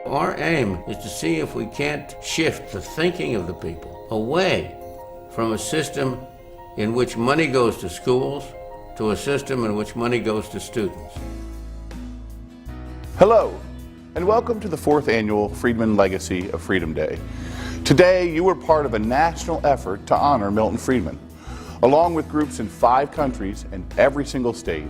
Our aim is to see if we can't shift the thinking of the people away from a system in which money goes to schools to a system in which money goes to students. Hello, and welcome to the 4th annual Friedman Legacy of Freedom Day. Today, you were part of a national effort to honor Milton Friedman. Along with groups in 5 countries and every single state,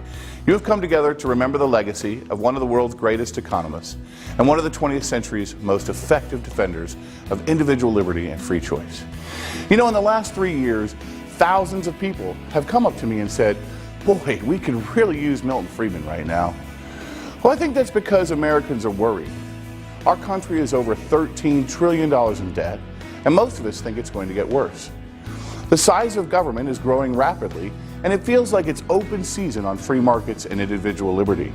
you have come together to remember the legacy of one of the world's greatest economists and one of the 20th century's most effective defenders of individual liberty and free choice. You know, in the last 3 years, thousands of people have come up to me and said, boy, we could really use Milton Friedman right now. Well, I think that's because Americans are worried. Our country is over $13 trillion in debt, and most of us think it's going to get worse. The size of government is growing rapidly, and it feels like it's open season on free markets and individual liberty.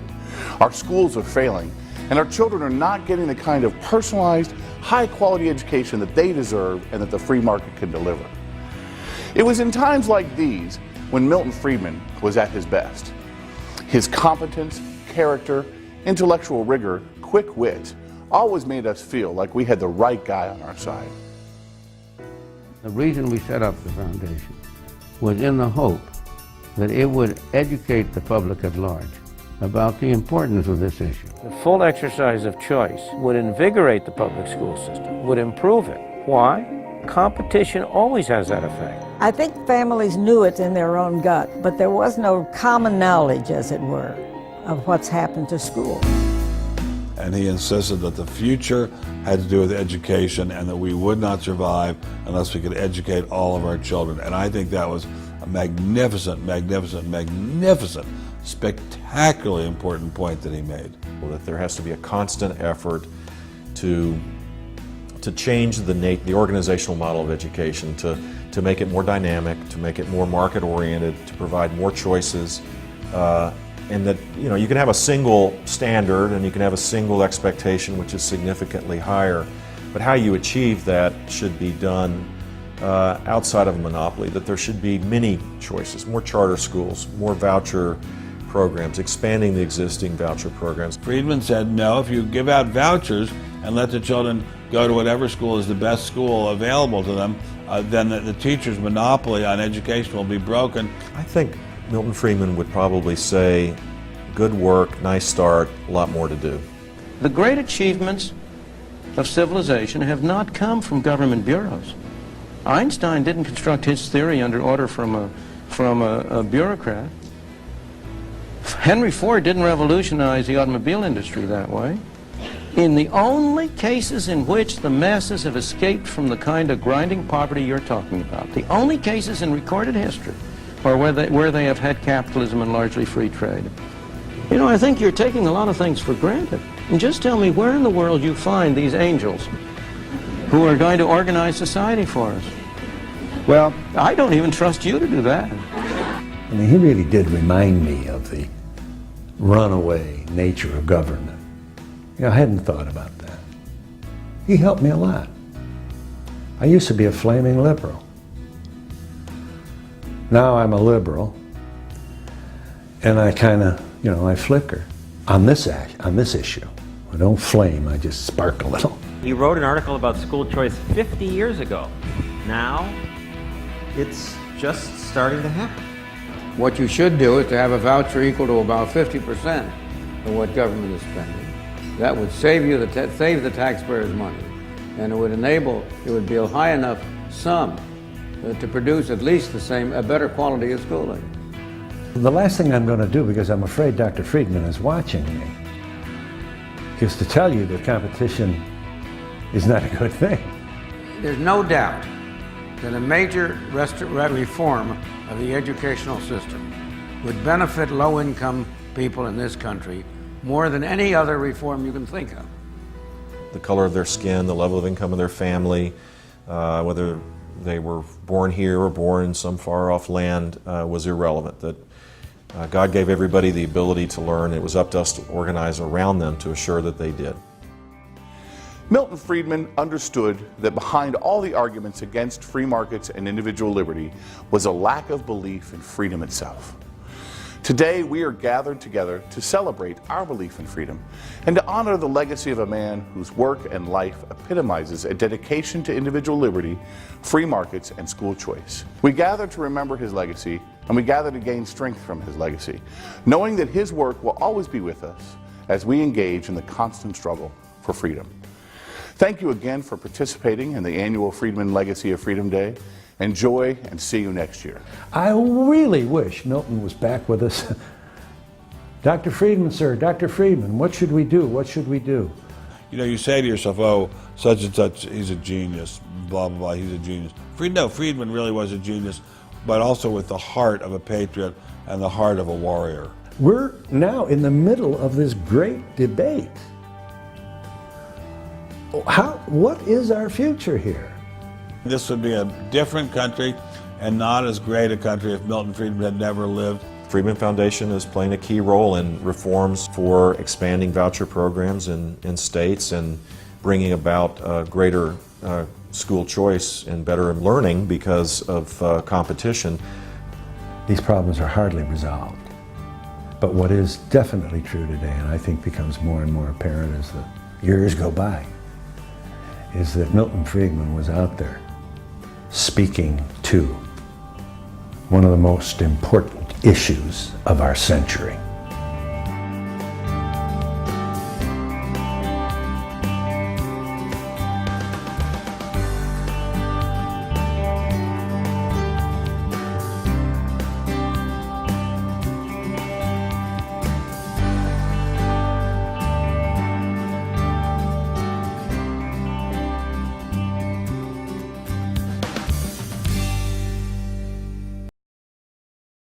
Our schools are failing, and our children are not getting the kind of personalized, high-quality education that they deserve and that the free market can deliver. It was in times like these when Milton Friedman was at his best. His competence, character, intellectual rigor, quick wit always made us feel like we had the right guy on our side. The reason we set up the foundation was in the hope that it would educate the public at large about the importance of this issue. The full exercise of choice would invigorate the public school system, would improve it. Why? Competition always has that effect. I think families knew it in their own gut, but there was no common knowledge, as it were, of what's happened to school. And he insisted that the future had to do with education and that we would not survive unless we could educate all of our children. And I think that was a magnificent, spectacularly important point that he made. Well, that there has to be a constant effort to change the organizational model of education, to make it more dynamic, to make it more market-oriented, to provide more choices, and that you can have a single standard and you can have a single expectation which is significantly higher, but how you achieve that should be done outside of a monopoly, that there should be many choices, more charter schools, more voucher programs, expanding the existing voucher programs. Friedman said, no, if you give out vouchers and let the children go to whatever school is the best school available to them, then the teacher's monopoly on education will be broken. I think Milton Friedman would probably say, good work, nice start, a lot more to do. The great achievements of civilization have not come from government bureaus. Einstein didn't construct his theory under order from a bureaucrat. Henry Ford didn't revolutionize the automobile industry that way. In the only cases in which the masses have escaped from the kind of grinding poverty you're talking about, the only cases in recorded history are where they have had capitalism and largely free trade. You know, I think you're taking a lot of things for granted. And just tell me where in the world you find these angels who are going to organize society for us. Well, I don't even trust you to do that. I mean, he really did remind me of the runaway nature of government. You know, I hadn't thought about that. He helped me a lot. I used to be a flaming liberal. Now I'm a liberal, and I kind of, I flicker on this issue. I don't flame, I just spark a little. You wrote an article about school choice 50 years ago. Now, it's just starting to happen. What you should do is to have a voucher equal to about 50% of what government is spending. That would save save the taxpayers money, and it would be a high enough sum to produce at least a better quality of schooling. The last thing I'm going to do, because I'm afraid Dr. Friedman is watching me, is to tell you that competition is not a good thing. There's no doubt that a major reform of the educational system would benefit low-income people in this country more than any other reform you can think of. The color of their skin, the level of income of their family, whether they were born here or born in some far-off land was irrelevant. That God gave everybody the ability to learn. It was up to us to organize around them to assure that they did. Milton Friedman understood that behind all the arguments against free markets and individual liberty was a lack of belief in freedom itself. Today, we are gathered together to celebrate our belief in freedom and to honor the legacy of a man whose work and life epitomizes a dedication to individual liberty, free markets, and school choice. We gather to remember his legacy, and we gather to gain strength from his legacy, knowing that his work will always be with us as we engage in the constant struggle for freedom. Thank you again for participating in the annual Friedman Legacy of Freedom Day. Enjoy and see you next year. I really wish Milton was back with us. Dr. Friedman, sir, Dr. Friedman, what should we do? What should we do? You know, you say to yourself, oh, such and such, he's a genius, blah, blah, blah, he's a genius. No, Friedman really was a genius, but also with the heart of a patriot and the heart of a warrior. We're now in the middle of this great debate. What is our future here? This would be a different country and not as great a country if Milton Friedman had never lived. Friedman Foundation is playing a key role in reforms for expanding voucher programs in states and bringing about greater school choice and better learning because of competition. These problems are hardly resolved. But what is definitely true today, and I think becomes more and more apparent as the years go by, is that Milton Friedman was out there speaking to one of the most important issues of our century.